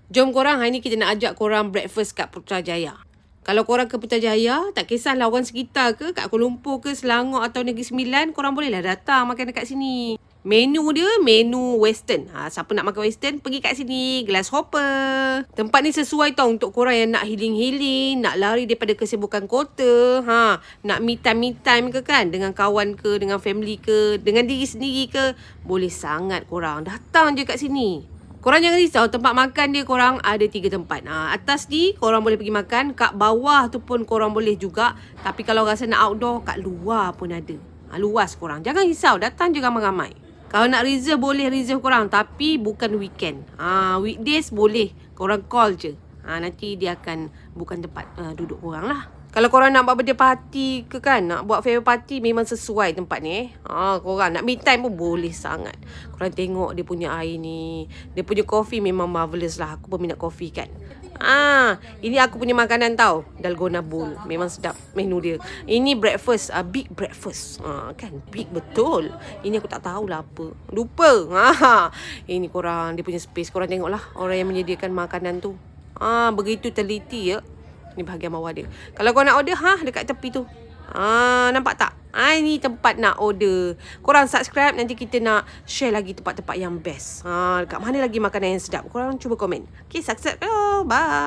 Jom korang, hari ni kita nak ajak korang breakfast kat Putrajaya. Kalau korang ke Putrajaya, tak kisahlah orang sekitar ke, kat Kuala Lumpur ke, Selangor atau Negeri Sembilan, korang bolehlah datang makan dekat sini. Menu dia, menu western. Siapa nak makan western, pergi kat sini. Grasshopper. Tempat ni sesuai tau untuk korang yang nak healing-healing, nak lari daripada kesibukan kota, nak me time ke kan, dengan kawan ke, dengan family ke, dengan diri sendiri ke, boleh sangat korang. Datang je kat sini. Korang jangan risau, tempat makan dia korang ada 3 tempat. Atas ni korang boleh pergi makan, kat bawah tu pun korang boleh juga. Tapi kalau rasa nak outdoor, kat luar pun ada. Luas korang. Jangan risau, datang je ramai-ramai. Kalau nak reserve, boleh reserve korang. Tapi bukan weekend. Weekdays boleh. Korang call je. Nanti dia akan bukan tempat duduk korang lah. Kalau korang nak buat birthday party ke kan, nak buat farewell party, memang sesuai tempat ni. Korang nak me time pun boleh sangat. Korang tengok dia punya air ni. Dia punya coffee memang marvelous lah. Aku peminat coffee kan. Ini aku punya makanan tau. Dalgona bowl. Memang sedap menu dia. Ini breakfast. Big breakfast. Kan big betul. Ini aku tak tahulah apa. Lupa. Ini korang, dia punya space. Korang tengoklah orang yang menyediakan makanan tu. Begitu teliti ya. Ni bahagian bawah dia. Kalau kau nak order, dekat tepi tu. Nampak tak? Ini tempat nak order. Korang subscribe, nanti kita nak share lagi tempat-tempat yang best. Dekat mana lagi makanan yang sedap. Korang cuba komen. Okay, subscribe. Bye.